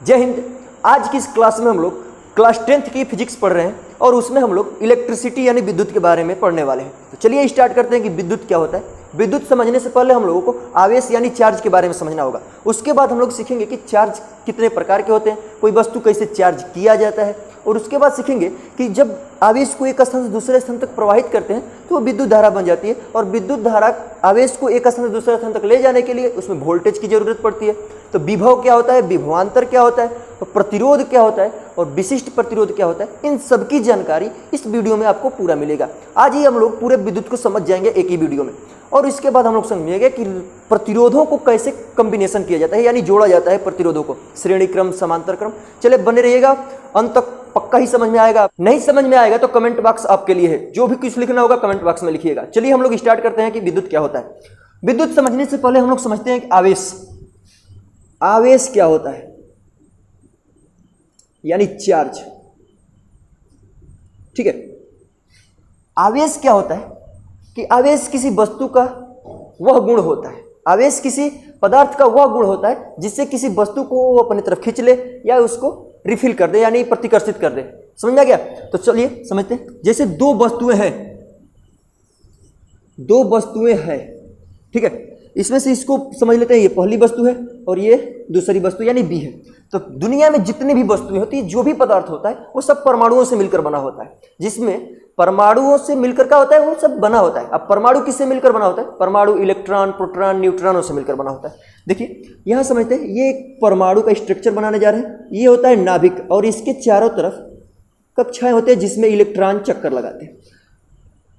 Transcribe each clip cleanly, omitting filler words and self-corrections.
जय हिंद। आज की इस क्लास में हम लोग क्लास 10th की फिजिक्स पढ़ रहे हैं और उसमें हम लोग इलेक्ट्रिसिटी यानी विद्युत के बारे में पढ़ने वाले हैं। तो चलिए स्टार्ट करते हैं कि विद्युत क्या होता है। विद्युत समझने से पहले हम लोगों को आवेश यानी चार्ज के बारे में समझना होगा। उसके बाद हम लोग सीखेंगे कि चार्ज कितने प्रकार के होते हैं, कोई वस्तु कैसे चार्ज किया जाता है, और उसके बाद सीखेंगे कि जब आवेश को एक स्थान से दूसरे स्थान तक प्रवाहित करते हैं तो वो विद्युत धारा बन जाती है, और विद्युत धारा आवेश को एक स्थान से दूसरे स्थान तक ले जाने के लिए उसमें वोल्टेज की जरूरत पड़ती है। तो विभव क्या होता है, विभवांतर क्या होता है, और प्रतिरोध क्या होता है, और विशिष्ट प्रतिरोध क्या होता है, इन सब की जानकारी इस वीडियो में आपको पूरा मिलेगा। आज ही हम लोग पूरे विद्युत को समझ जाएंगे एक ही वीडियो में, और इसके बाद हम लोग समझेंगे कि प्रतिरोधों को कैसे कॉम्बिनेशन किया जाता है यानी जोड़ा जाता है प्रतिरोधों को, श्रेणी क्रम, समांतर क्रम। चले बने रहिएगा, अंत तक पक्का ही समझ में आएगा। नहीं समझ में आएगा तो कमेंट बॉक्स आपके लिए है, जो भी कुछ लिखना होगा कमेंट बॉक्स में लिखिएगा। चलिए हम लोग स्टार्ट करते हैं कि विद्युत क्या होता है। विद्युत समझने से पहले हम लोग समझते हैं कि आवेश क्या होता है यानी चार्ज। ठीक है, आवेश क्या होता है कि आवेश किसी वस्तु का वह गुण होता है, आवेश किसी पदार्थ का वह गुण होता है जिससे किसी वस्तु को वो अपनी तरफ खींच ले या उसको रिफिल कर दे यानी प्रतिकर्षित कर दे। समझ में आ गया? तो चलिए समझते हैं। जैसे दो वस्तुएं हैं, ठीक है, इसमें से इसको समझ लेते हैं, ये पहली वस्तु है और ये दूसरी वस्तु यानी बी है। तो दुनिया में जितनी भी वस्तुएं होती है, जो भी पदार्थ होता है, वो सब परमाणुओं से मिलकर बना होता है, जिसमें परमाणुओं से मिलकर क्या होता है, वो सब बना होता है। अब परमाणु किससे मिलकर बना होता है? परमाणु इलेक्ट्रॉन, प्रोटॉन, न्यूट्रॉनों से मिलकर बना होता है। देखिए यहां समझते हैं, ये एक परमाणु का स्ट्रक्चर बनाने जा रहे हैं। ये होता है नाभिक, और इसके चारों तरफ कक्षाएं होते हैं जिसमें इलेक्ट्रॉन चक्कर लगाते हैं।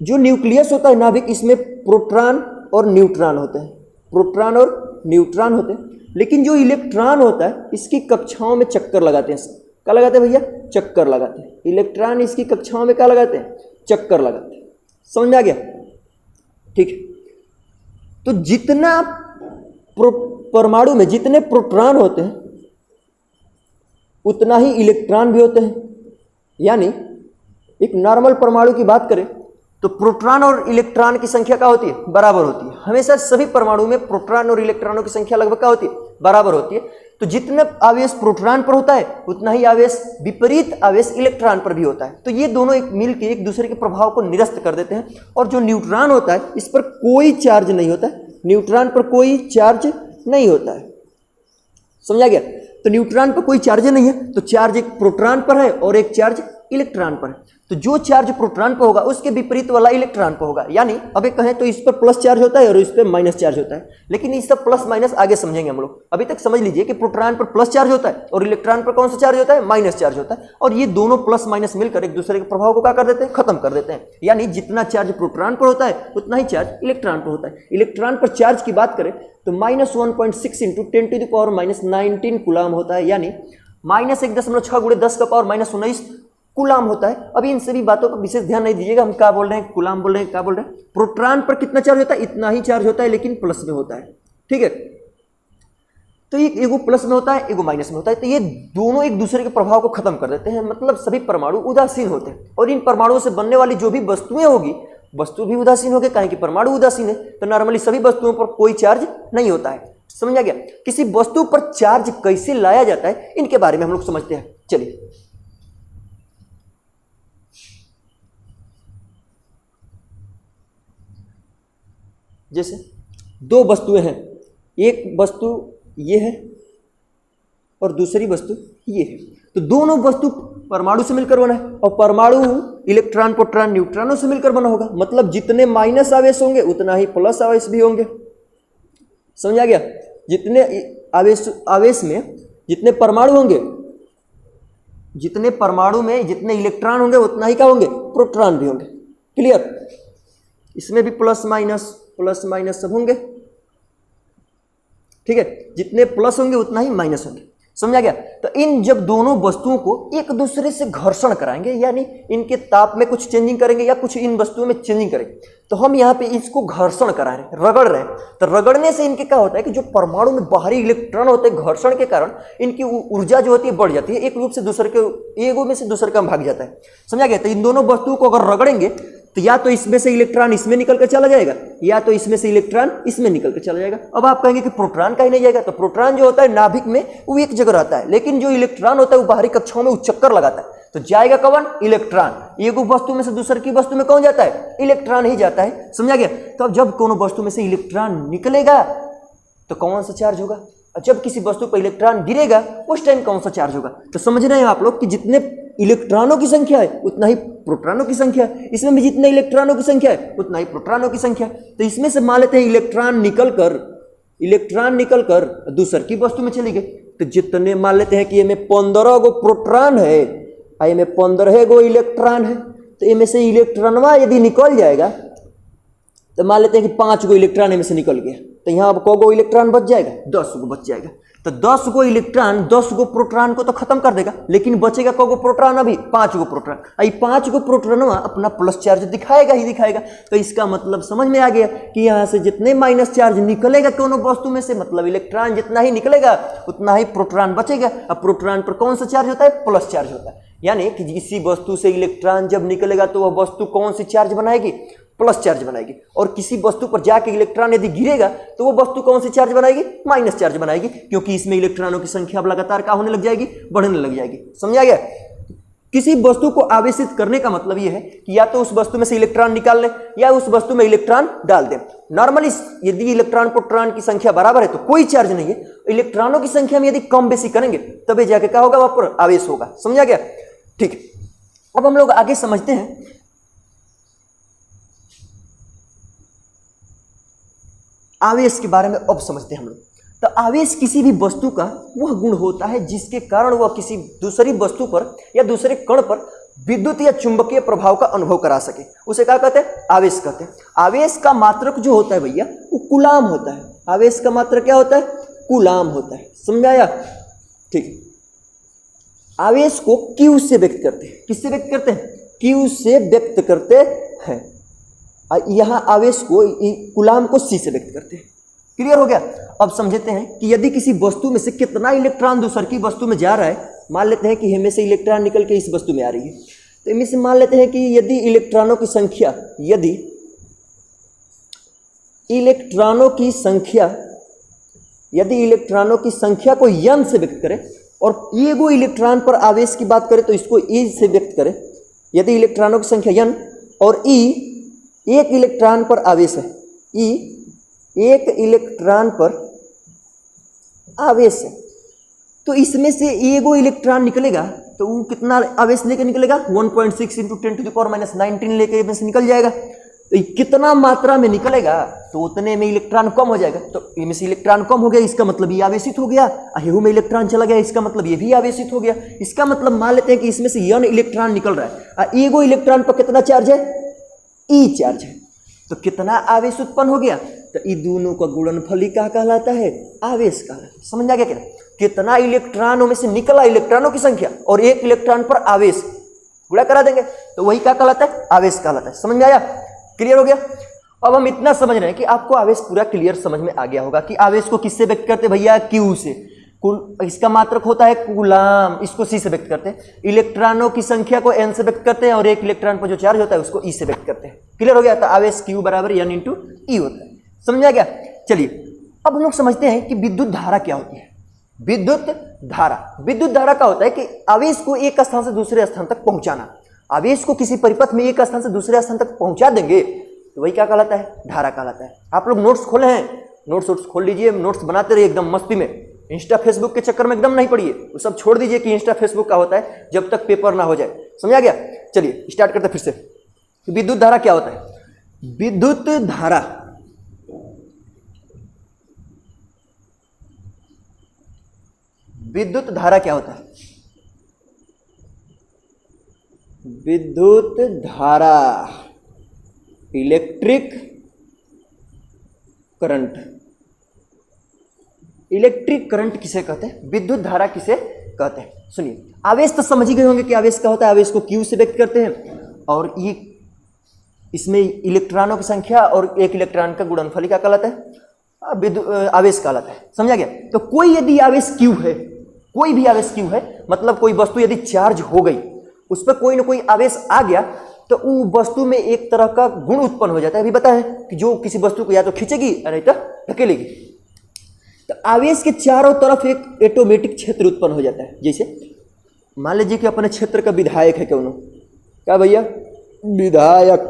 जो न्यूक्लियस होता है नाभिक, इसमें प्रोटॉन और न्यूट्रॉन होते हैं, प्रोटॉन और न्यूट्रॉन होते हैं। लेकिन जो इलेक्ट्रॉन होता है इसकी कक्षाओं में चक्कर लगाते हैं। क्या लगाते हैं भैया? चक्कर लगाते हैं। इलेक्ट्रॉन इसकी कक्षाओं में क्या लगाते हैं? चक्कर लगाते हैं। समझ में आ गया? ठीक है, तो जितना परमाणु में जितने प्रोटॉन होते हैं उतना ही इलेक्ट्रॉन भी होते हैं। यानी एक नॉर्मल परमाणु की बात करें तो प्रोटॉन और इलेक्ट्रॉन की संख्या क्या होती है? बराबर होती है। हमेशा सभी परमाणु में प्रोटॉन और इलेक्ट्रॉनों की संख्या लगभग क्या होती है? बराबर होती है। तो जितना आवेश प्रोटॉन पर होता है उतना ही आवेश, विपरीत आवेश इलेक्ट्रॉन पर भी होता है। तो ये दोनों एक मिलकर एक दूसरे के प्रभाव को निरस्त कर देते हैं। और जो न्यूट्रॉन होता है इस पर कोई चार्ज नहीं होता है, न्यूट्रॉन पर कोई चार्ज नहीं होता है। समझा गया? तो न्यूट्रॉन पर कोई चार्ज नहीं है, तो चार्ज एक प्रोटॉन पर है और एक चार्ज इलेक्ट्रॉन पर है। तो जो चार्ज प्रोटॉन पर होगा उसके विपरीत वाला इलेक्ट्रॉन पर होगा। यानी अब एक कहें तो इस पर प्लस चार्ज होता है और इस पर माइनस चार्ज होता है। लेकिन इस सब प्लस माइनस आगे समझेंगे हम लोग। अभी तक समझ लीजिए कि प्रोटॉन पर प्लस चार्ज होता है और इलेक्ट्रॉन पर कौन सा चार्ज होता है? माइनस चार्ज होता है। और ये दोनों प्लस माइनस मिलकर एक दूसरे के प्रभाव को क्या कर देते हैं? खत्म कर देते हैं। यानी जितना चार्ज प्रोटॉन पर होता है उतना ही चार्ज इलेक्ट्रॉन पर होता है। इलेक्ट्रॉन पर चार्ज की बात करें तो -1.6 × 10⁻⁻19 कूलाम होता है। यानी -1.6 × 10⁻⁻19 कूलाम होता है। अभी इन सभी बातों पर विशेष ध्यान नहीं दीजिएगा, हम क्या बोल रहे हैं, कूलाम बोल रहे हैं, क्या बोल रहे हैं। प्रोटॉन पर कितना चार्ज होता है? इतना ही चार्ज होता है, लेकिन प्लस में होता है। ठीक है, तो ये एगो प्लस में होता है, एगो माइनस में होता है। तो ये दोनों एक दूसरे के प्रभाव को खत्म कर देते हैं। मतलब सभी परमाणु उदासीन होते हैं, और इन परमाणुओं से बनने वाली जो भी वस्तुएं होगी, वस्तु भी उदासीन होगी, काहे कि परमाणु उदासीन है। तो नॉर्मली सभी वस्तुओं पर कोई चार्ज नहीं होता है। समझ आ गया? किसी वस्तु पर चार्ज कैसे लाया जाता है इनके बारे में हम लोग समझते हैं। चलिए, जैसे दो वस्तुएं हैं, एक वस्तु ये है और दूसरी वस्तु ये है। तो दोनों वस्तु परमाणु से मिलकर बना है, और परमाणु इलेक्ट्रॉन, प्रोटॉन, न्यूट्रॉनों से मिलकर बना होगा। मतलब जितने माइनस आवेश होंगे उतना ही प्लस आवेश भी होंगे। समझ आ गया? जितने आवेश में जितने परमाणु होंगे, जितने परमाणु में जितने इलेक्ट्रॉन होंगे उतना ही क्या होंगे? प्रोटॉन भी होंगे। क्लियर? इसमें भी प्लस माइनस सब होंगे। ठीक है, जितने प्लस होंगे उतना ही माइनस होंगे। समझा गया? तो इन जब दोनों वस्तुओं को एक दूसरे से घर्षण कराएंगे, यानी इनके ताप में कुछ चेंजिंग करेंगे या कुछ इन वस्तुओं में चेंजिंग करेंगे, तो हम यहाँ पे इसको घर्षण करा रहे हैं, रगड़ रहे हैं। तो रगड़ने से इनके क्या होता है कि जो परमाणु में बाहरी इलेक्ट्रॉन होते हैं, घर्षण के कारण इनकी ऊर्जा जो होती है बढ़ जाती है, एक रूप से दूसरे के, एगो में से दूसरे का भाग जाता है। समझा गया? तो इन दोनों वस्तुओं को अगर रगड़ेंगे तो या तो इसमें से इलेक्ट्रॉन इसमें निकल कर चला जाएगा, या तो इसमें से इलेक्ट्रॉन इसमें निकल कर चला जाएगा। अब आप कहेंगे कि प्रोटॉन कहीं नहीं जाएगा, तो प्रोटॉन जो होता है नाभिक में वो एक जगह रहता है, लेकिन जो इलेक्ट्रॉन होता है वो बाहरी कक्षाओं में वो चक्कर लगाता है, तो जाएगा कौन? इलेक्ट्रॉन। एक वस्तु में से दूसरे की वस्तु में कौन जाता है? इलेक्ट्रॉन ही जाता है, समझा गया। तो अब जब कोनो वस्तु में से इलेक्ट्रॉन निकलेगा तो कौन सा चार्ज होगा, और जब किसी वस्तु पर इलेक्ट्रॉन गिरेगा उस टाइम कौन सा चार्ज होगा। तो समझ रहे हैं आप लोग कि जितने इलेक्ट्रॉनों की संख्या है उतना ही प्रोटॉनों की संख्या है, इसमें भी जितने इलेक्ट्रॉनों की संख्या है उतना ही प्रोटॉनों की संख्या है। तो इसमें से मान लेते हैं इलेक्ट्रॉन निकल कर दूसर की वस्तु में चली गई, तो जितने मान लेते हैं कि ये में 15 गो प्रोटॉन है और ये में 15 गो इलेक्ट्रॉन है, तो इनमें से इलेक्ट्रॉनवा यदि निकल जाएगा तो मान लेते हैं कि 5 गो इलेक्ट्रॉन इनमें से निकल गया, तो यहाँ अब गो इलेक्ट्रॉन बच जाएगा? 10 गो बच जाएगा। तो 10 गो इलेक्ट्रॉन 10 गो प्रोटॉन को तो खत्म कर देगा, लेकिन बचेगा गो प्रोटॉन? अभी 5 गो प्रोटॉन। आई 5 गो प्रोटॉन अपना प्लस चार्ज दिखाएगा ही दिखाएगा। तो इसका मतलब समझ में आ गया कि यहाँ से जितने माइनस चार्ज निकलेगा दोनों वस्तु में से, मतलब इलेक्ट्रॉन जितना ही निकलेगा उतना ही प्रोटॉन बचेगा। अब प्रोटॉन पर कौन सा चार्ज होता है? प्लस चार्ज होता है। यानी कि किसी वस्तु से इलेक्ट्रॉन जब निकलेगा तो वह वस्तु कौन सी चार्ज बनाएगी? प्लस चार्ज बनाएगी। और किसी वस्तु पर जाके इलेक्ट्रॉन यदि गिरेगा तो वो वस्तु कौन सी चार्ज बनाएगी? माइनस चार्ज बनाएगी, क्योंकि इसमें इलेक्ट्रॉनों की संख्या अब लगातार क्या होने लग जाएगी? बढ़ने लग जाएगी। समझा गया? किसी वस्तु को आवेशित करने का मतलब यह है कि या तो उस वस्तु में से इलेक्ट्रॉन निकाल लें या उस वस्तु में इलेक्ट्रॉन डाल दें। नॉर्मली यदि इलेक्ट्रॉन प्रोटॉन की संख्या बराबर है तो कोई चार्ज नहीं है। इलेक्ट्रॉनों की संख्या में यदि कम बेसी करेंगे तभी जाके क्या होगा? वहां पर आवेश होगा। समझा गया? ठीक है, अब हम लोग आगे समझते हैं आवेश के बारे में। अब समझते हैं हम लोग। तो आवेश किसी भी वस्तु का वह गुण होता है जिसके कारण वह किसी दूसरी वस्तु पर या दूसरे कण पर विद्युत या चुंबकीय प्रभाव का अनुभव करा सके, उसे क्या कहते हैं? आवेश कहते हैं। आवेश का मात्रक जो होता है भैया वो कूलाम होता है। आवेश का मात्रक क्या होता है? कूलाम होता है। समझाया? ठीक है। आवेश को क्यू से व्यक्त करते हैं। किससे व्यक्त करते हैं? क्यू से व्यक्त करते हैं। यहां आवेश को कूलाम को सी से व्यक्त करते हैं। क्लियर हो गया? अब समझते हैं कि यदि किसी वस्तु में से कितना इलेक्ट्रॉन दूसर की वस्तु में जा रहा है। मान लेते हैं कि इनमें से इलेक्ट्रॉन निकल के इस वस्तु में आ रही है, तो इनमें से मान लेते हैं कि यदि इलेक्ट्रॉनों की संख्या को n से व्यक्त करें और एगो इलेक्ट्रॉन पर आवेश की बात करें तो इसको E से व्यक्त करें। यदि इलेक्ट्रॉनों की संख्या n और E एक इलेक्ट्रॉन पर आवेश है, E एक इलेक्ट्रॉन पर आवेश है, तो इसमें से एगो इलेक्ट्रॉन निकलेगा तो वो कितना आवेश लेके निकलेगा? 1.6 × 10⁻⁹ लेके इसमें से निकल जाएगा। तो ये कितना मात्रा में निकलेगा तो उतने में इलेक्ट्रॉन कम हो जाएगा। तो इनमें से इलेक्ट्रॉन कम हो गया, इसका मतलब ये आवेशित हो गया। अहेहू में इलेक्ट्रॉन चला गया, इसका मतलब ये भी आवेशित हो गया। इसका मतलब मान लेते हैं कि इसमें से n इलेक्ट्रॉन निकल रहा है, एगो इलेक्ट्रॉन पर कितना चार्ज है? E चार्ज है। तो कितना आवेश उत्पन्न हो गया? तो ये दोनों का गुणनफल ही क्या कहलाता है? आवेश कहलाता है। समझ आ गया क्या? कितना इलेक्ट्रॉनों में से निकला, इलेक्ट्रॉनों की संख्या और एक इलेक्ट्रॉन पर आवेश गुणा करा देंगे तो वही क्या कहलाता है? आवेश कहलाता है। समझ में आया? क्लियर हो गया? अब हम इतना समझ रहे हैं कि आपको आवेश पूरा क्लियर समझ में आ गया होगा कि आवेश को किससे व्यक्त करते भैया? क्यू से। इसका मात्रक होता है कूलाम, इसको सी से व्यक्त करते हैं। इलेक्ट्रॉनों की संख्या को n से व्यक्त करते हैं और एक इलेक्ट्रॉन पर जो चार्ज होता है उसको E से व्यक्त करते हैं। क्लियर हो गया? तो आवेश Q बराबर n × E होता है। समझा गया? चलिए अब हम लोग समझते हैं कि विद्युत धारा क्या होती है। विद्युत धारा का होता है कि आवेश को एक स्थान से दूसरे स्थान तक पहुंचाना। आवेश को किसी परिपथ में एक स्थान से दूसरे स्थान तक पहुंचा देंगे तो वही क्या कहलाता है? धारा कहलाता है। आप लोग नोट्स खोले हैं, नोट्स खोल लीजिए, नोट्स बनाते रहिए एकदम मस्ती में। इंस्टा फेसबुक के चक्कर में एकदम नहीं पड़िए, वो सब छोड़ दीजिए कि इंस्टा फेसबुक का होता है जब तक पेपर ना हो जाए। समझा गया? चलिए स्टार्ट करते फिर से। विद्युत धारा क्या होता है? विद्युत धारा क्या होता है? विद्युत धारा इलेक्ट्रिक करंट। इलेक्ट्रिक करंट किसे कहते हैं? विद्युत धारा किसे कहते हैं? सुनिए, आवेश तो समझ ही गए होंगे कि आवेश क्या होता है। आवेश को क्यू से व्यक्त करते हैं और ये इसमें इलेक्ट्रॉनों की संख्या और एक इलेक्ट्रॉन का गुणनफल क्या कहलाता है? आवेश कहलाता है। समझा गया? तो कोई यदि आवेश क्यू है, कोई भी आवेश क्यू है, मतलब कोई वस्तु यदि चार्ज हो गई, उस पर कोई ना कोई आवेश आ गया, तो वो वस्तु में एक तरह का गुण उत्पन्न हो जाता है। अभी बताएं कि जो किसी वस्तु को या तो खींचेगी या नहीं तो धकेलेगी। तो आवेश के चारों तरफ एक ऑटोमेटिक क्षेत्र उत्पन्न हो जाता है। जैसे मान लीजिए कि अपने क्षेत्र का विधायक है कौन, क्या भैया, विधायक।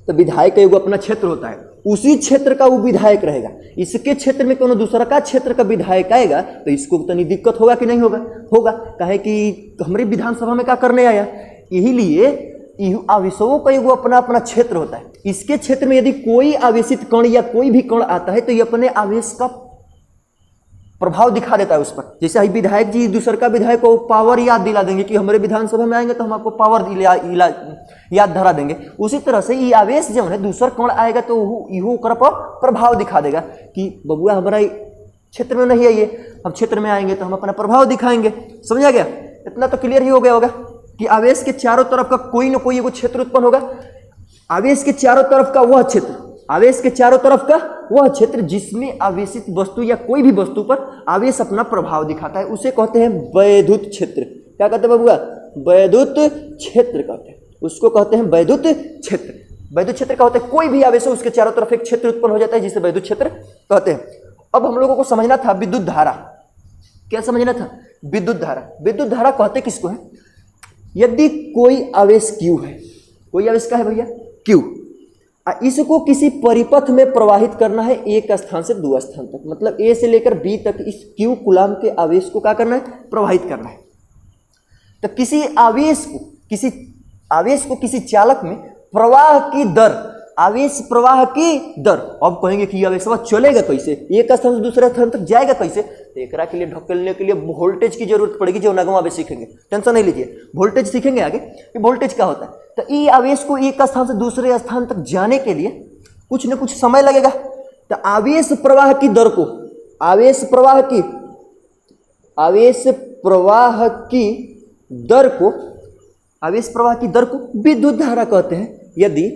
तो विधायक का एगो अपना क्षेत्र होता है, उसी क्षेत्र का वो विधायक रहेगा। इसके क्षेत्र में कोनो दूसरा का क्षेत्र का विधायक आएगा तो इसको तनी दिक्कत होगा कि नहीं होगा? होगा। काहे कि हमारे विधानसभा में क्या करने आया, यही लिए आवेशों का एगो अपना अपना क्षेत्र होता है। इसके क्षेत्र में यदि कोई आवेशित कण या कोई भी कण आता है तो ये अपने आवेश का प्रभाव दिखा देता है उस पर। जैसे ही विधायक जी दूसर का विधायक को पावर याद दिला देंगे कि हमारे विधानसभा में आएंगे तो हम आपको पावर याद धरा देंगे। उसी तरह से ये आवेश जो है दूसर कण आएगा तो इहो कर पर प्रभाव दिखा देगा कि बबुआ हमारा क्षेत्र में नहीं आइए, हम क्षेत्र में आएंगे तो हम अपना प्रभाव दिखाएंगे। समझा गया? इतना तो क्लियर ही हो गया होगा कि आवेश के चारों तरफ का कोई ना कोई एगो क्षेत्र उत्पन्न होगा। आवेश के चारों तरफ का वह क्षेत्र, आवेश के चारों तरफ का वह क्षेत्र जिसमें आवेशित वस्तु या कोई भी वस्तु पर आवेश अपना प्रभाव दिखाता है, उसे कहते हैं वैद्युत क्षेत्र। क्या कहते हैं बबुआ? वैद्युत क्षेत्र कहते हैं, उसको कहते हैं वैद्युत क्षेत्र। वैद्युत क्षेत्र का होता है कोई भी आवेश हो उसके चारों तरफ एक क्षेत्र उत्पन्न हो जाता है जिसे वैद्युत क्षेत्र कहते हैं। अब हम लोगों को समझना था विद्युत धारा। क्या समझना था? विद्युत धारा। विद्युत धारा कहते किसको है? यदि कोई आवेश Q है, कोई आवेश का है भैया Q, इसको किसी परिपथ में प्रवाहित करना है एक स्थान से दो स्थान तक, मतलब A से लेकर B तक इस Q कूलाम के आवेश को क्या करना है? प्रवाहित करना है। तो किसी आवेश को किसी चालक में प्रवाह की दर, आवेश प्रवाह की दर, अब कहेंगे कि आवेश चलेगा कैसे, एक स्थान से दूसरे स्थान तक जाएगा कैसे? तो एकरा के लिए ढकेलने के लिए वोल्टेज की जरूरत पड़ेगी, जो नगमा आवेश सीखेंगे, टेंशन नहीं लीजिए, वोल्टेज सीखेंगे आगे कि वोल्टेज क्या होता है। तो ये आवेश को एक स्थान से दूसरे स्थान तक जाने के लिए कुछ न कुछ समय लगेगा। तो आवेश प्रवाह की दर को, आवेश प्रवाह की दर को विद्युत धारा कहते हैं। यदि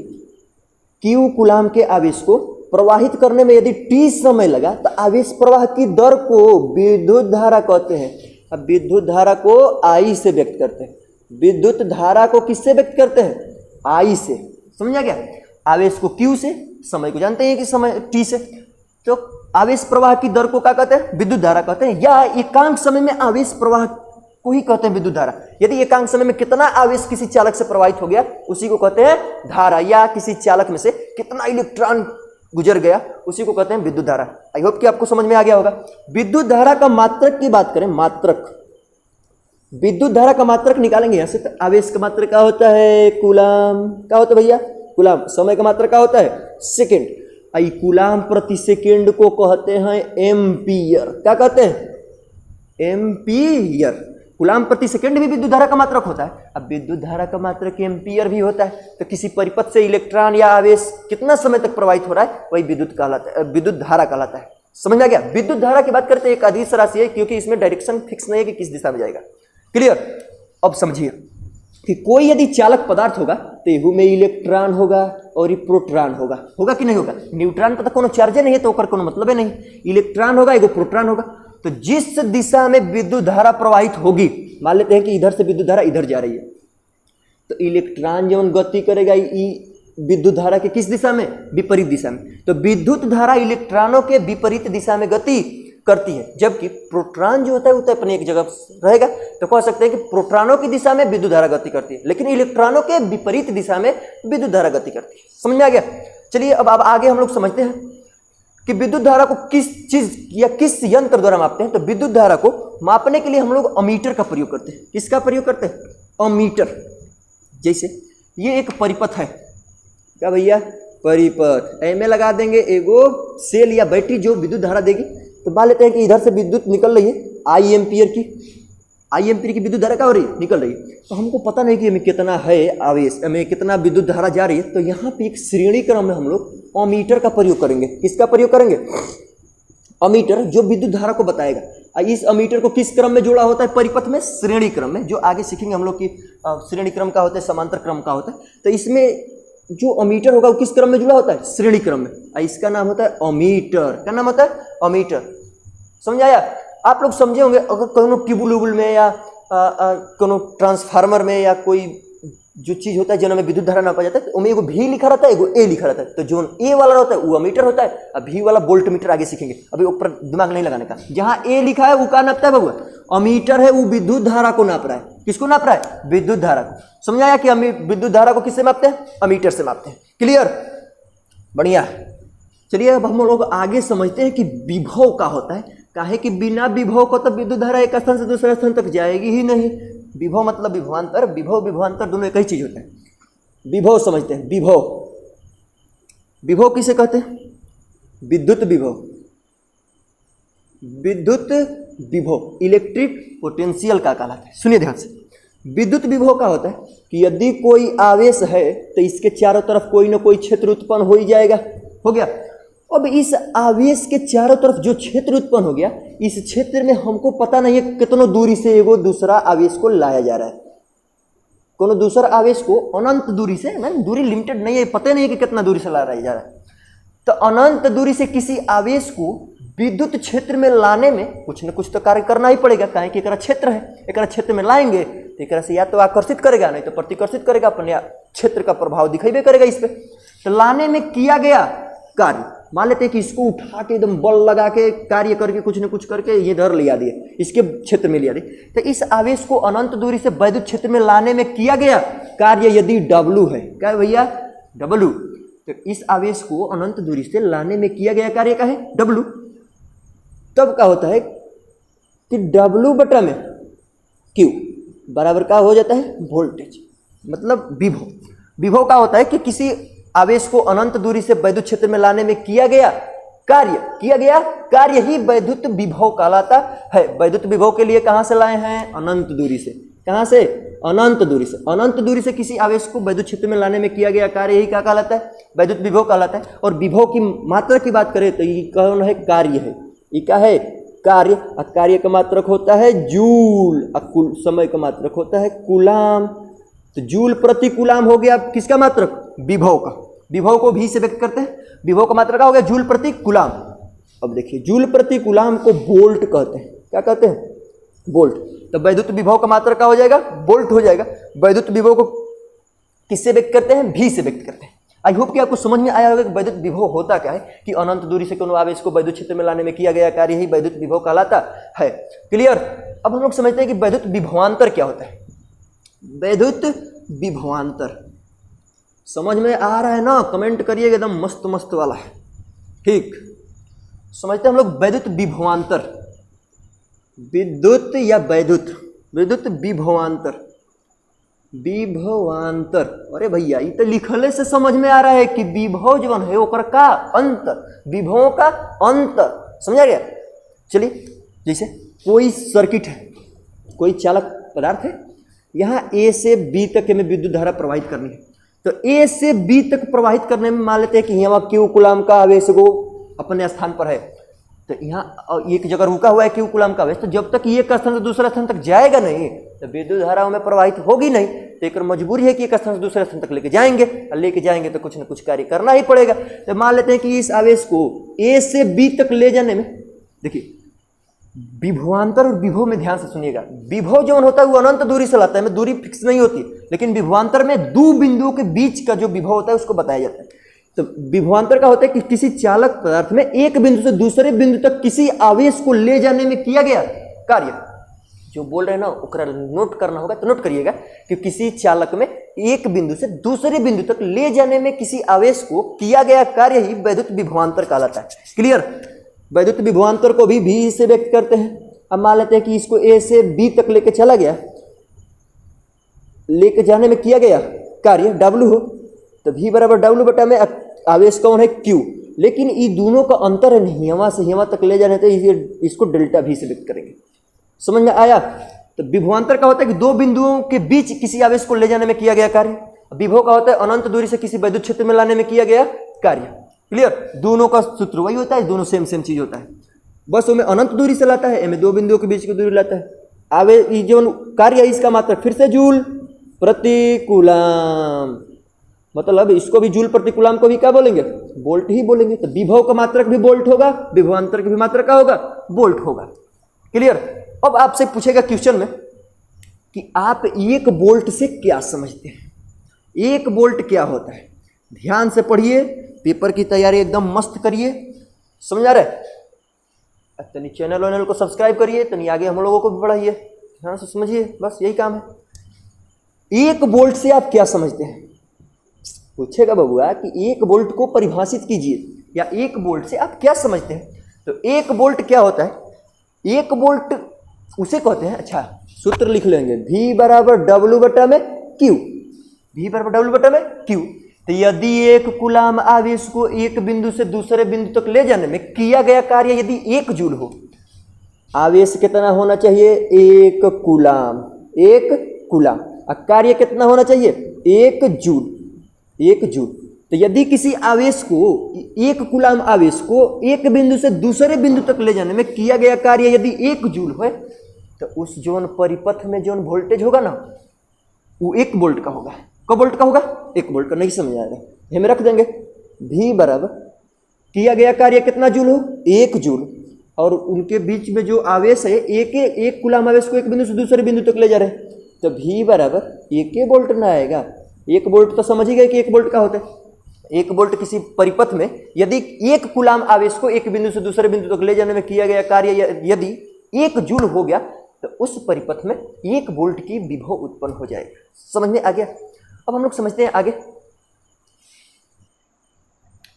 Q कूलाम के आवेश को प्रवाहित करने में यदि T समय लगा तो आवेश प्रवाह की दर को विद्युत धारा कहते हैं। अब विद्युत धारा को I से व्यक्त करते हैं। विद्युत धारा को किससे व्यक्त करते हैं? I से। समझा क्या? आवेश को Q से, समय को जानते हैं कि समय T से, तो आवेश प्रवाह की दर को क्या कहते हैं? विद्युत धारा कहते हैं। या एकांक समय में आवेश प्रवाह को ही कहते हैं विद्युत धारा। यदि एकांक समय में कितना आवेश किसी चालक से प्रवाहित हो गया उसी को कहते हैं धारा, या किसी चालक में से कितना इलेक्ट्रॉन गुजर गया उसी को कहते हैं विद्युत धारा। आई होप कि आपको समझ में आ गया होगा। विद्युत धारा का मात्रक की बात करें, मात्रक, विद्युत धारा का मात्रक निकालेंगे यहां से, तो आवेश का मात्रक क्या होता है? कूलाम। क्या होता है भैया? कूलाम। समय का मात्रक क्या होता है? सेकेंड। आई कूलाम प्रति सेकेंड को कहते हैं एम्पियर। क्या कहते हैं? एम्पियर। कूलाम प्रति सेकंड भी विद्युत धारा का मात्रक होता है। अब विद्युत धारा का मात्रक एम्पियर भी होता है। तो किसी परिपथ से इलेक्ट्रॉन या आवेश कितना समय तक प्रवाहित हो रहा है वही विद्युत कहलाता है, विद्युत धारा कहलाता है। समझ आ गया? विद्युत धारा की बात करते हैं एक अदिश राशि है, क्योंकि इसमें डायरेक्शन फिक्स नहीं है कि किस दिशा में जाएगा। क्लियर? अब समझिए कि कोई यदि चालक पदार्थ होगा तो एहू में इलेक्ट्रॉन होगा और प्रोटॉन होगा। होगा कि नहीं होगा? न्यूट्रॉन पर तो कोनो चार्ज नहीं है तो ओकर कोनो मतलब नहीं। इलेक्ट्रॉन होगा, एगो प्रोटॉन होगा। तो जिस दिशा में विद्युत धारा प्रवाहित होगी, मान लेते हैं कि इधर से विद्युत धारा इधर जा रही है, तो इलेक्ट्रॉन जब गति करेगा विद्युत धारा के किस दिशा में? विपरीत दिशा में। तो विद्युत धारा इलेक्ट्रॉनों के विपरीत दिशा में गति करती है, जबकि प्रोटॉन जो होता है वो तो अपनी एक जगह रहेगा। तो कह सकते हैं कि प्रोटॉनों की दिशा में विद्युत धारा गति करती है, लेकिन इलेक्ट्रॉनों के विपरीत दिशा में विद्युत धारा गति करती है। समझ में आ गया? चलिए अब आगे हम लोग समझते हैं कि विद्युत धारा को किस चीज या किस यंत्र द्वारा मापते हैं। तो विद्युत धारा को मापने के लिए हम लोग अमीटर का प्रयोग करते हैं। किसका प्रयोग करते हैं? अमीटर। जैसे ये एक परिपथ है, क्या भैया? परिपथ। एम लगा देंगे एगो सेल या बैटरी जो विद्युत धारा देगी। तो मान लेते हैं कि इधर से विद्युत निकल रही है आई एम्पियर की विद्युत धारा क्या हो रही है? निकल रही है। तो हमको पता नहीं कि हमें कितना है आवेश, हमें कितना विद्युत धारा जा रही है। तो यहाँ पे एक श्रेणी क्रम में हम लोग अमीटर का प्रयोग करेंगे। किसका प्रयोग करेंगे? अमीटर, जो विद्युत धारा को बताएगा। इस अमीटर को किस क्रम में जोड़ा होता है? परिपथ में श्रेणी क्रम में। जो आगे सीखेंगे हम लोग की श्रेणी क्रम का होता है, समांतर क्रम का होता है। तो इसमें जो अमीटर होगा वो किस क्रम में जुड़ा होता है? श्रेणी क्रम में। इसका नाम होता है अमीटर। क्या नाम होता है? अमीटर। समझ आया? आप लोग समझे होंगे, अगर कोनो ट्यूबुल में या कोनो ट्रांसफार्मर में या कोई जो चीज होता है जन में विद्युत धारा नापा जाता है, तो उनमें एगो भी लिखा रहता है, एगो ए लिखा रहता है। तो जो ए वाला होता है वो अमीटर होता है, और भी वाला वोल्ट मीटर आगे सीखेंगे, अभी ऊपर दिमाग नहीं लगाने का। जहां ए लिखा है वो क्या नापता है बबुआ? अमीटर है, वो विद्युत धारा को नाप रहा है। किसको नाप रहा है? विद्युत धारा को। समझ आया कि हम विद्युत धारा को किससे मापते हैं? अमीटर से मापते हैं। क्लियर? बढ़िया। चलिए अब हम लोग आगे समझते हैं कि विभव का होता है। काहे कि बिना विभव को तो विद्युत धारा एक स्थान से दूसरे स्थान तक जाएगी ही नहीं। विभव मतलब विभवांतर, विभव विभवांतर दोनों एक ही चीज होता है। विभव समझते हैं। विभव, विभव किसे कहते हैं? विद्युत विभव। विद्युत विभव इलेक्ट्रिक पोटेंशियल का कहलाता है। सुनिए ध्यान से, विद्युत विभव का होता है कि यदि कोई आवेश है तो इसके चारों तरफ कोई ना कोई क्षेत्र उत्पन्न हो ही जाएगा। हो गया। अब इस आवेश के चारों तरफ जो क्षेत्र उत्पन्न हो गया, इस क्षेत्र में हमको पता नहीं है कितनों दूरी से एगो दूसरा आवेश को लाया जा रहा है। कोनो दूसरा आवेश को अनंत दूरी से, मैंने दूरी लिमिटेड नहीं है, पता नहीं है कि कितना दूरी से लाया जा रहा है। तो अनंत दूरी से किसी आवेश को विद्युत क्षेत्र में लाने में कुछ न कुछ तो कार्य करना ही पड़ेगा। काहे कि एकरा क्षेत्र है, एकरा क्षेत्र में लाएंगे तो एकरा से या तो आकर्षित करेगा, नहीं तो प्रतिकर्षित करेगा, अपने क्षेत्र का प्रभाव दिखाई करेगा इस पे। तो लाने में किया गया कार्य, मान लेते हैं कि इसको उठा के एकदम बल लगा के कार्य करके कुछ न कुछ करके ये धर लिया दिए, इसके क्षेत्र में लिया दिए। तो इस आवेश को अनंत दूरी से वैद्युत क्षेत्र में लाने में किया गया कार्य यदि W है, क्या भैया? W। तो इस आवेश को अनंत दूरी से लाने में किया गया कार्य का है W। तब क्या होता है कि W बटा में Q बराबर का हो जाता है वोल्टेज, मतलब विभव। विभव का होता है कि किसी आवेश को अनंत दूरी से वैद्युत क्षेत्र में लाने में किया गया कार्य ही वैद्युत विभव कहलाता है। वैद्युत विभव के लिए कहां से लाए हैं? अनंत दूरी से। कहां से? अनंत दूरी से। अनंत दूरी से किसी आवेश को वैद्युत क्षेत्र में लाने में किया गया कार्य ही क्या कहलाता है? वैद्युत विभव कहलाता है। और विभव की मात्रा की बात करें तो ये कौन है? कार्य है। ये क्या है? कार्य। और कार्य का मात्रक होता है जूल, और समय का मात्रक होता है कूलाम। तो जूल प्रति कूलाम हो गया किसका मात्रक? विभव का। विभव को भी से व्यक्त करते हैं। विभव का मात्रक क्या हो गया? जूल प्रति कूलाम। अब देखिए, जूल प्रति कूलाम को वोल्ट कहते हैं। क्या कहते हैं? वोल्ट। तो वैद्युत विभव का मात्रक क्या हो जाएगा? वोल्ट हो जाएगा। वैद्युत विभव को किससे व्यक्त करते हैं? भी से व्यक्त करते हैं। आई होप कि आपको समझ में आया होगा कि वैद्युत विभव होता क्या है, कि अनंत दूरी से कोनो आवेश को वैद्युत क्षेत्र में लाने में किया गया कार्य ही वैद्युत विभव कहलाता है। क्लियर? अब हम लोग समझते हैं कि वैद्युत विभवांतर क्या होता है। वैद्युत विभवांतर समझ में आ रहा है ना? कमेंट करिएगा, एकदम मस्त मस्त वाला है। ठीक, समझते हैं हम लोग वैद्युत विभवांतर। विद्युत या वैद्युत, विद्युत विभवांतर। विभवांतर, अरे भैया ये तो लिखले से समझ में आ रहा है कि विभव जवन है ओकर का अंतर, विभवों का अंतर। समझा गया? चलिए, जैसे कोई सर्किट है, कोई चालक पदार्थ है, यहाँ ए से बी तक में विद्युत धारा प्रवाहित करनी है। तो ए से बी तक प्रवाहित करने में मान लेते हैं कि यहाँ क्यू कूलाम का आवेश वो अपने स्थान पर है। तो यहाँ एक जगह रुका हुआ है क्यू कूलाम का आवेश, तो जब तक एक स्थान से दूसरे स्थान तक जाएगा नहीं तो विद्युत धारा में प्रवाहित होगी नहीं। तो एक मजबूरी है कि एक स्थान से दूसरे स्थान तक लेके जाएंगे, और लेके जाएंगे तो कुछ ना कुछ कार्य करना ही पड़ेगा। तो मान लेते हैं कि इस आवेश को ए से बी तक ले जाने में, देखिए विभवांतर और विभव में ध्यान से सुनिएगा। विभव जो होता है वो अनंत दूरी से लाता है, में दूरी फिक्स नहीं होती, लेकिन विभवांतर में दो बिंदुओं के बीच का जो विभव होता है उसको बताया जाता है। तो विभवांतर का होता है कि किसी चालक पदार्थ में एक बिंदु से दूसरे बिंदु तक किसी आवेश को ले जाने में किया गया कार्य। जो बोल रहे हैं ना ओकरा नोट करना होगा, तो नोट करिएगा कि किसी चालक में एक बिंदु से दूसरे बिंदु तक ले जाने में किसी आवेश को किया गया कार्य ही वैद्युत विभवांतर कहलाता है। क्लियर? वैद्युत विभवांतर को भी से व्यक्त करते हैं। अब मान लेते हैं कि इसको ए से बी तक लेके चला गया, लेके जाने में किया गया कार्य W हो, तो V बराबर W बटा में आवेश कौन है? Q। लेकिन ये दोनों का अंतर है नहीं, यहाँ से यहाँ तक ले जाने तो इसको डेल्टा V से व्यक्त करेंगे। समझ में आया? तो विभवांतर का होता है कि दो बिंदुओं के बीच किसी आवेश को ले जाने में किया गया कार्य। विभव का होता है अनंत दूरी से किसी वैद्युत क्षेत्र में लाने में किया गया कार्य। क्लियर? दोनों का सूत्र वही होता है, दोनों सेम चीज होता है, बस वो में अनंत दूरी से लाता है, में दो बिंदुओं के बीच की दूरी लाता है। आवे जो कार्य है इसका मात्रक फिर से जूल प्रति कूलाम, मतलब इसको भी जूल प्रति कूलाम को भी क्या बोलेंगे? वोल्ट ही बोलेंगे। तो विभव का मात्रक भी वोल्ट होगा, विभवांतर की भी मात्रक क्या होगा? वोल्ट होगा। क्लियर? अब आपसे पूछेगा क्वेश्चन में कि आप एक वोल्ट से क्या समझते हैं? 1 वोल्ट क्या होता है, ध्यान से पढ़िए, पेपर की तैयारी एकदम मस्त करिए, समझ आ रहा है। तनी चैनल वैनल को सब्सक्राइब करिए, तनी आगे हम लोगों को भी बढ़ाइए, ध्यान से समझिए, बस यही काम है। 1 वोल्ट से आप क्या समझते हैं, पूछेगा बबुआ कि 1 वोल्ट को परिभाषित कीजिए, या 1 वोल्ट से आप क्या समझते हैं। तो 1 वोल्ट क्या होता है, 1 वोल्ट उसे कहते हैं, अच्छा सूत्र लिख लेंगे, V बराबर W बटा में Q, V बराबर W बटा में Q। तो यदि 1 कूलाम आवेश को एक बिंदु से दूसरे बिंदु तक ले जाने में किया गया कार्य यदि 1 जूल हो, आवेश कितना होना चाहिए, 1 कूलाम, 1 कूलाम, और कार्य कितना होना चाहिए, 1 जूल, 1 जूल। तो यदि किसी आवेश को, 1 कूलाम आवेश को एक बिंदु से दूसरे बिंदु तक ले जाने में किया गया कार्य यदि 1 जूल है, तो उस जोन परिपथ में जोन वोल्टेज होगा ना, वो 1 वोल्ट का होगा। कब वोल्ट का होगा, 1 वोल्ट का। नहीं समझ आएगा, हमें रख देंगे V बराबर किया गया कार्य कितना जूल हो, 1 जूल, और उनके बीच में जो आवेश है, एक कूलाम आवेश को एक बिंदु से दूसरे बिंदु तक ले जा रहे हैं, तो V बराबर 1 वोल्ट ना आएगा। 1 वोल्ट तो समझ ही गए कि 1 वोल्ट का होता है। 1 वोल्ट किसी परिपथ में यदि 1 कूलाम आवेश को एक बिंदु से दूसरे बिंदु तक ले जाने में किया गया कार्य यदि 1 जूल हो गया, तो उस परिपथ में 1 वोल्ट की विभव उत्पन्न हो जाएगी। समझ में आ गया। अब हम लोग समझते हैं आगे,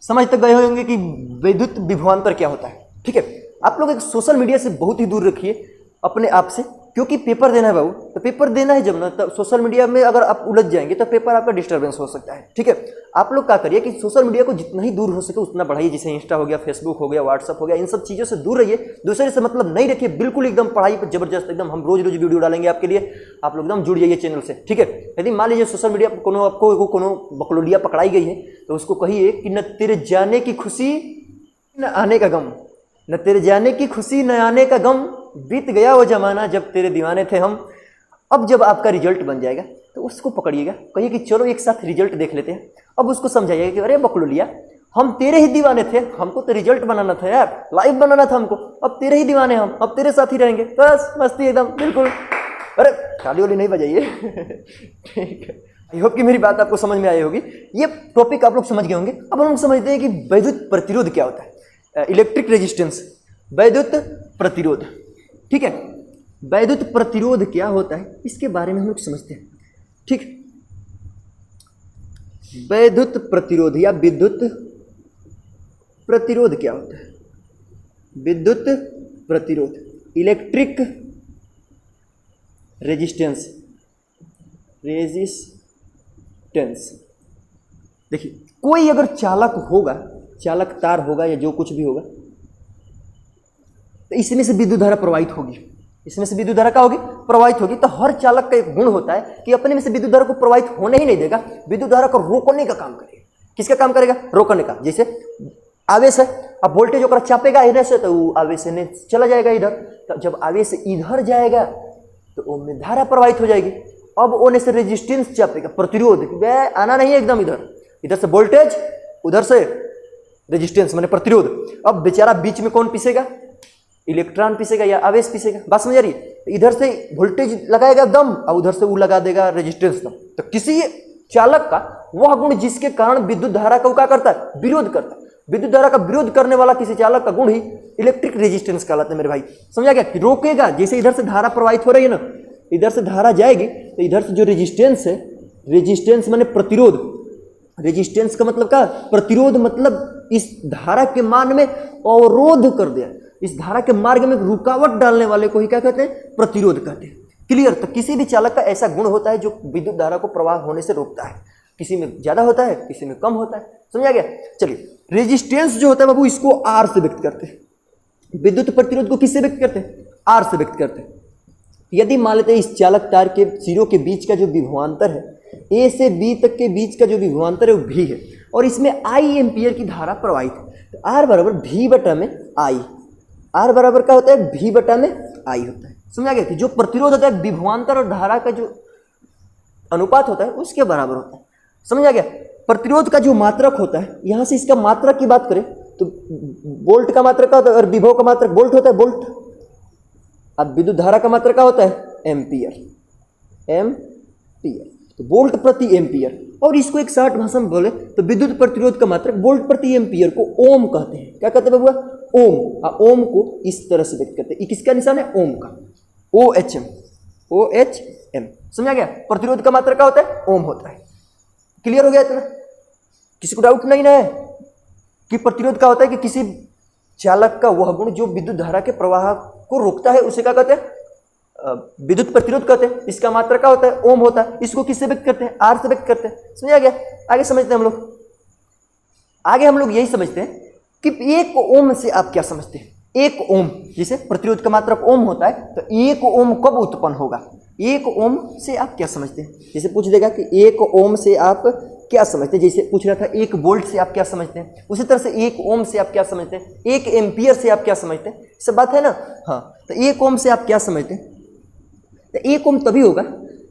समझ तक गए होंगे कि विद्युत विभवांतर क्या होता है। ठीक है, आप लोग एक सोशल मीडिया से बहुत ही दूर रखिए अपने आप से, क्योंकि पेपर देना है बाबू, तो पेपर देना है जब ना, तब सोशल मीडिया में अगर आप उलझ जाएंगे तो पेपर आपका डिस्टर्बेंस हो सकता है। ठीक है, आप लोग क्या करिए कि सोशल मीडिया को जितना ही दूर हो सके उतना बढ़ाइए, जैसे इंस्टा हो गया, फेसबुक हो गया, व्हाट्सअप हो गया, इन सब चीज़ों से दूर रहिए, दूसरे से मतलब नहीं रखिए, बिल्कुल एकदम पढ़ाई पर जबरदस्त, एकदम हम रोज रोज वीडियो डालेंगे आपके लिए, आप लोग एकदम जुड़ जाइए चैनल से। ठीक है, यदि मान लीजिए सोशल मीडिया पर कोनो बकलोलिया पकड़ाई गई है, तो उसको कहिए कि न तेरे जाने की खुशी न आने का गम, न तेरे जाने की खुशी न आने का गम, बीत गया वो जमाना जब तेरे दीवाने थे हम। अब जब आपका रिजल्ट बन जाएगा तो उसको पकड़िएगा, कहिए कि चलो एक साथ रिजल्ट देख लेते हैं। अब उसको समझाइएगा कि अरे बकलोलिया, हम तेरे ही दीवाने थे, हमको तो रिजल्ट बनाना था यार, लाइव बनाना था हमको, अब तेरे ही दीवाने हम, अब तेरे साथ ही रहेंगे, बस मस्ती एकदम बिल्कुल। अरे ताली वाली नहीं बजाइए। ठीक है, आई होप कि मेरी बात आपको समझ में आई होगी, ये टॉपिक आप लोग समझ गए होंगे। अब हम समझते हैं कि वैद्युत प्रतिरोध क्या होता है, इलेक्ट्रिक रेजिस्टेंस, वैद्युत प्रतिरोध। ठीक है, वैद्युत प्रतिरोध क्या होता है इसके बारे में हम लोग समझते हैं। ठीक, वैद्युत प्रतिरोध या विद्युत प्रतिरोध क्या होता है, विद्युत प्रतिरोध, इलेक्ट्रिक रेजिस्टेंस, रेजिस्टेंस। देखिए, कोई अगर चालक होगा, चालक तार होगा या जो कुछ भी होगा, तो इसमें से विद्युत धारा प्रवाहित होगी, इसमें से विद्युत धारा क्या होगी, प्रवाहित होगी। तो हर चालक का एक गुण होता है कि अपने में से विद्युत धारा को प्रवाहित होने ही नहीं देगा, विद्युत धारा को रोकने का काम करेगा। किसका काम करेगा, रोकने का। जैसे आवेश है, अब वोल्टेज होकर चापेगा इधर से, तो वो आवेश ने चला जाएगा इधर, तो जब आवेश इधर जाएगा तो वो में धारा प्रवाहित हो जाएगी। अब ओने से रेजिस्टेंस चापेगा, प्रतिरोध, आना नहीं है एकदम इधर, इधर से वोल्टेज, उधर से रेजिस्टेंस माने प्रतिरोध। अब बेचारा बीच में कौन पिसेगा, इलेक्ट्रॉन पिसेगा या आवेश पिसेगा, बात समझ आ रही है। इधर से वोल्टेज लगाएगा दम और उधर से वो लगा देगा रेजिस्टेंस दम। तो किसी चालक का वह गुण जिसके कारण विद्युत धारा का क्या करता है, विरोध करता है। विद्युत धारा का विरोध करने वाला किसी चालक का गुण ही इलेक्ट्रिक रेजिस्टेंस कहलाता है मेरे भाई, समझा गया। कि रोकेगा, जैसे इधर से धारा प्रवाहित हो रही है ना, इधर से धारा जाएगी तो इधर से जो रेजिस्टेंस है, रेजिस्टेंस माने प्रतिरोध, रेजिस्टेंस का मतलब क्या, प्रतिरोध, मतलब इस धारा के मान में अवरोध कर दिया, इस धारा के मार्ग में रुकावट डालने वाले को ही क्या कहते हैं, प्रतिरोध कहते हैं। क्लियर। तो किसी भी चालक का ऐसा गुण होता है जो विद्युत धारा को प्रवाह होने से रोकता है, किसी में ज्यादा होता है, किसी में कम होता है, समझा गया। चलिए, रेजिस्टेंस जो होता है बाबू, इसको आर से व्यक्त करते हैं। विद्युत प्रतिरोध को किससे व्यक्त करते हैं, आर से व्यक्त करते हैं। यदि मान लेते हैं इस चालक तार के सिरों के बीच का जो विभवांतर है, ए से बी तक के बीच का जो विभवांतर है वो भी है, और इसमें आई एम्पियर की धारा प्रवाहित है, तो आर बराबर भी बटा में आई, आर बराबर क्या होता है, भी बटा में आई होता है। समझा गया कि जो प्रतिरोध होता है विभवांतर और धारा का जो अनुपात होता है उसके बराबर होता है, समझा गया। प्रतिरोध का जो मात्रक होता है, यहां से इसका मात्रक की बात करें तो वोल्ट का मात्रक क्या होता है, और विभव का मात्रक वोल्ट होता है, वोल्ट। अब विद्युत धारा का मात्रक क्या होता है, एम्पियर, एम्पियर। तो वोल्ट प्रति एम्पियर, और इसको एक शॉर्ट भाषा में बोले तो विद्युत प्रतिरोध का मात्रक वोल्ट प्रति एम्पियर को ओम कहते हैं। क्या कहते हैं बाबू? ओम। ओम को इस तरह से व्यक्त करते हैं। किसका निशान है? ओम का। OHM, OHM, समझा गया? प्रतिरोध का मात्रक क्या होता है? ओम होता है। क्लियर हो गया इतना? किसी को डाउट नहीं ना है कि प्रतिरोध क्या होता है? कि किसी चालक का वह गुण जो विद्युत धारा के प्रवाह को रोकता है उसे क्या कहते हैं? विद्युत प्रतिरोध कहते हैं। इसका मात्रक क्या होता है? ओम होता है। इसको किससे व्यक्त करते हैं? आर से व्यक्त करते हैं। समझा गया? आगे समझते हैं हम लोग। आगे हम लोग यही समझते हैं कि एक ओम से आप क्या समझते हैं? एक ओम, जैसे प्रतिरोध का मात्रक ओम होता है, तो एक ओम कब उत्पन्न होगा? एक ओम से आप क्या समझते हैं? जैसे पूछ देगा कि एक ओम से आप क्या समझते हैं, जैसे पूछ रहा था एक वोल्ट से आप क्या समझते हैं, उसी तरह से एक ओम से आप क्या समझते हैं, एक एम्पियर से आप क्या समझते हैं, सब बात है ना। हाँ, तो एक ओम से आप क्या समझते हैं? तो एक ओम तभी होगा,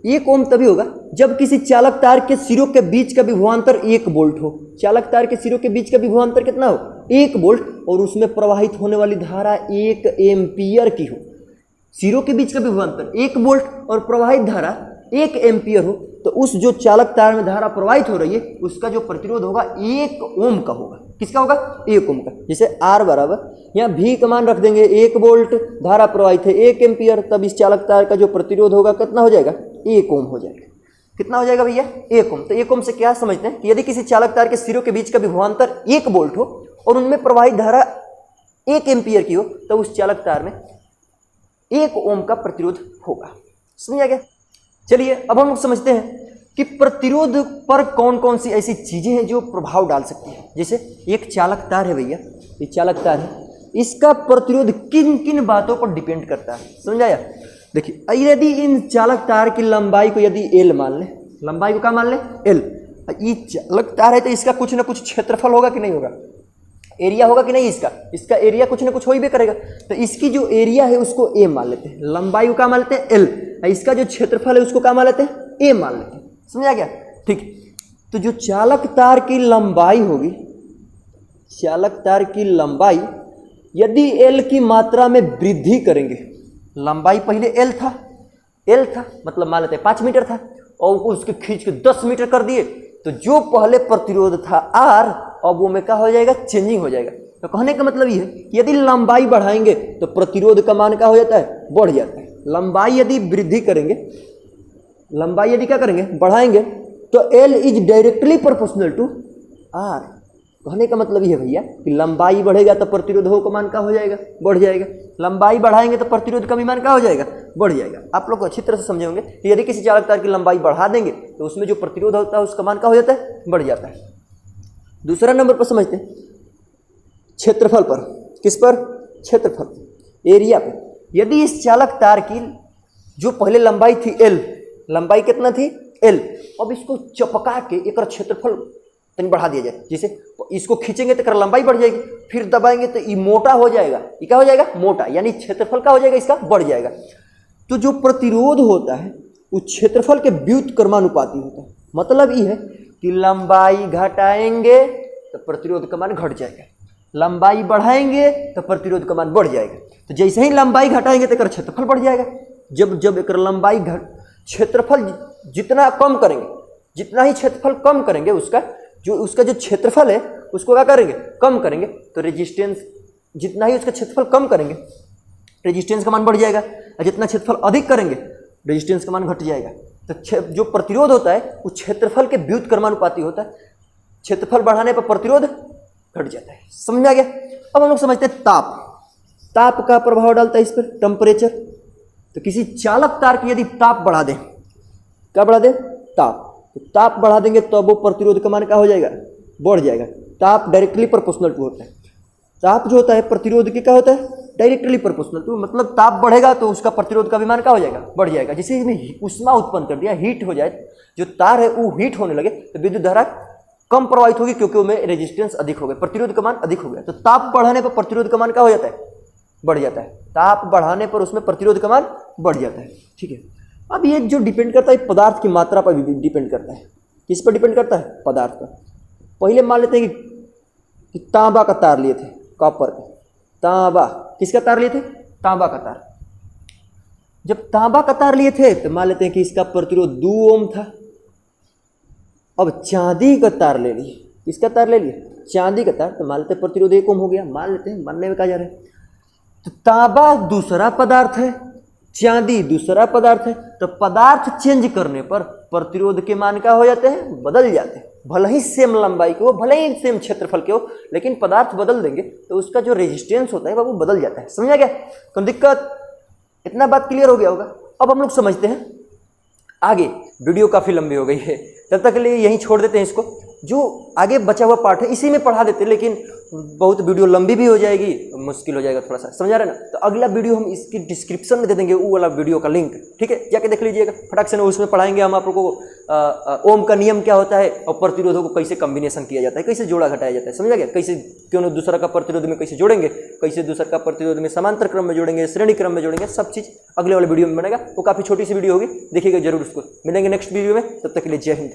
एक ओम तभी होगा जब किसी चालक तार के सिरों के बीच का विभवांतर 1 वोल्ट हो। चालक तार के सिरों के बीच का विभवांतर कितना हो? 1 वोल्ट, और उसमें प्रवाहित होने वाली धारा 1 एम्पियर की हो। सिरों के बीच का विभवांतर 1 वोल्ट और प्रवाहित धारा 1 एम्पियर हो, तो उस जो चालक तार में धारा प्रवाहित हो रही है उसका जो प्रतिरोध होगा 1 ओम का होगा। किसका होगा? 1 ओम का। जैसे R बराबर, यहाँ V का मान रख देंगे 1 वोल्ट, धारा प्रवाहित है 1 एम्पियर, तब इस चालक तार का जो प्रतिरोध होगा कितना हो जाएगा? 1 ओम हो जाएगा। कितना हो जाएगा भैया? 1 ओम। तो 1 ओम से क्या समझते हैं कि यदि किसी चालक तार के सिरों के बीच का विभवांतर 1 वोल्ट हो और उनमें प्रवाहित धारा 1 एम्पियर की हो, तो उस चालक तार में 1 ओम का प्रतिरोध होगा। समझा गया? चलिए अब हम लोग समझते हैं कि प्रतिरोध पर कौन कौन सी ऐसी चीजें हैं जो प्रभाव डाल सकती हैं। जैसे एक चालक तार है भैया, ये चालक तार है, इसका प्रतिरोध किन किन बातों पर डिपेंड करता है? समझाया? देखिए, यदि इन चालक तार की लंबाई को यदि L मान ले, लंबाई को क्या मान ले? L। ये चालक तार है तो इसका कुछ ना कुछ क्षेत्रफल होगा कि नहीं होगा? एरिया होगा कि नहीं? इसका एरिया कुछ ना कुछ हो ही भी करेगा। तो इसकी जो एरिया है उसको A मान लेते हैं, लंबाई को क्या मान लेते हैं? L। इसका जो क्षेत्रफल है उसको क्या मान लेते हैं? A मान लेते हैं। समझा गया? ठीक। तो जो चालक तार की लंबाई होगी, चालक तार की लंबाई यदि L की मात्रा में वृद्धि करेंगे, लंबाई पहले L था मतलब मान लेते हैं 5 मीटर था, और उसके खींच के 10 मीटर कर दिए, तो जो पहले प्रतिरोध था R, अब वो में क्या हो जाएगा? चेंजिंग हो जाएगा। तो कहने का मतलब ये है कि यदि लंबाई बढ़ाएंगे तो प्रतिरोध का मान क्या हो जाता है? बढ़ जाता है। लंबाई यदि वृद्धि करेंगे, लंबाई यदि क्या करेंगे? बढ़ाएंगे, तो L is directly proportional to R। कहने का मतलब ये है भैया कि लंबाई बढ़ेगा तो प्रतिरोध का मान क्या हो जाएगा? बढ़ जाएगा। लंबाई बढ़ाएंगे तो प्रतिरोध का भी मान क्या हो जाएगा? बढ़ जाएगा। आप लोग अच्छी तरह से समझे होंगे कि यदि किसी चालक तार की लंबाई बढ़ा देंगे तो उसमें जो प्रतिरोध होता है उसका मान क्या हो जाता है? बढ़ जाता है। दूसरा नंबर पर समझते हैं क्षेत्रफल पर। किस पर? क्षेत्रफल, एरिया पर। यदि इस चालक तार की जो पहले लंबाई थी L, लंबाई कितना थी? L, अब इसको चपका के एक क्षेत्रफल तनी बढ़ा दिया जाए। जैसे इसको खींचेंगे तो लंबाई बढ़ जाएगी, फिर दबाएंगे तो ये मोटा हो जाएगा। ये क्या हो जाएगा? मोटा, यानी क्षेत्रफल क्या हो जाएगा? इसका बढ़ जाएगा। तो जो प्रतिरोध होता है वो क्षेत्रफल के व्युत्क्रमानुपाती होता है। मतलब ये है कि लंबाई घटाएंगे तो प्रतिरोध का मान घट जाएगा, लंबाई बढ़ाएंगे तो प्रतिरोध का मान बढ़ जाएगा। तो जैसे ही लंबाई घटाएंगे तो क्षेत्रफल बढ़ जाएगा। जब एक लंबाई क्षेत्रफल जितना कम करेंगे, जितना ही क्षेत्रफल कम करेंगे, उसका जो क्षेत्रफल है उसको क्या करेंगे? कम करेंगे, तो रेजिस्टेंस, जितना ही उसका क्षेत्रफल कम करेंगे रेजिस्टेंस का मान बढ़ जाएगा, और जितना क्षेत्रफल अधिक करेंगे रेजिस्टेंस का मान घट जाएगा। तो जो प्रतिरोध होता है वो क्षेत्रफल के व्युत्क्रमानुपाती होता है। क्षेत्रफल बढ़ाने पर प्रतिरोध घट जाता है। समझा गया? अब हम लोग समझते हैं ताप का प्रभाव डालता है इस पर, टेम्परेचर। तो किसी चालक तार की यदि ताप बढ़ा दें, क्या बढ़ा दें? ताप। तो ताप बढ़ा देंगे तो अब वो प्रतिरोध का मान क्या हो जाएगा? बढ़ जाएगा। ताप डायरेक्टली प्रोपोर्शनल टू होता है। ताप जो होता है प्रतिरोध के क्या होता है? Directly proportional to. मतलब ताप बढ़ेगा तो उसका प्रतिरोध का भी मान क्या हो जाएगा? बढ़ जाएगा। जैसे इसमें उष्मा उत्पन्न कर दिया, हीट हो जाए, जो तार है वो हीट होने लगे तो विद्युत धारा कम प्रवाहित होगी, क्योंकि उसमें रेजिस्टेंस अधिक हो गया, प्रतिरोध का मान अधिक हो गया। तो ताप बढ़ाने पर प्रतिरोध का मान क्या हो जाता है? बढ़ जाता है। ताप बढ़ाने पर उसमें प्रतिरोध का मान बढ़ जाता है। ठीक है। अब ये जो डिपेंड करता है पदार्थ की मात्रा पर भी डिपेंड करता है। किस पर डिपेंड करता है? पदार्थ पर। पहले मान लेते हैं कि तांबा का तार लिए थे, कॉपर का तांबा। किसका तार लिए थे? तांबा का तार। जब तांबा का तार लिए थे तो मान लेते हैं कि इसका प्रतिरोध 2 ओम था। अब चांदी का तार ले लिए, किसका तार ले लिए? चांदी का तार। तो मान लेते प्रतिरोध 1 ओम हो गया, मान लेते हैं, मानने में कहा जा रहा है। तो तांबा दूसरा पदार्थ है, चांदी दूसरा पदार्थ है, तो पदार्थ चेंज करने पर प्रतिरोध के मान क्या हो जाते हैं? बदल जाते हैं। भले ही सेम लंबाई के हो, भले ही सेम क्षेत्रफल के हो, लेकिन पदार्थ बदल देंगे तो उसका जो रेजिस्टेंस होता है वो बदल जाता है। समझा गया? कोई दिक्कत? इतना बात क्लियर हो गया होगा। अब हम लोग समझते हैं आगे। वीडियो काफ़ी लंबी हो गई है, तब तक के लिए यहीं छोड़ देते हैं इसको। जो आगे बचा हुआ पार्ट है इसी में पढ़ा देते हैं, लेकिन बहुत वीडियो लंबी भी हो जाएगी, मुश्किल हो जाएगा थोड़ा सा। समझा रहे ना? तो अगला वीडियो हम इसकी डिस्क्रिप्शन में दे देंगे, वो वाला वीडियो का लिंक, ठीक है? जाके देख लीजिएगा फटाक से। उसमें पढ़ाएंगे हम आप लोगों को ओम का नियम क्या होता है और प्रतिरोधों को कैसे कम्बिनेशन किया जाता है, कैसे जोड़ा घटाया जाता है। समझा गया? कैसे क्यों दूसरा का प्रतिरोध में कैसे जोड़ेंगे, कैसे दूसरा का प्रतिरोध में समांतर क्रम में जोड़ेंगे, श्रेणी क्रम में जोड़ेंगे, सब चीज़ अगले वाले वीडियो में बनेगा। वो काफ़ी छोटी सी वीडियो होगी, देखिएगा जरूर उसको। मिलेंगे नेक्स्ट वीडियो में, तब तक के लिए जय हिंद।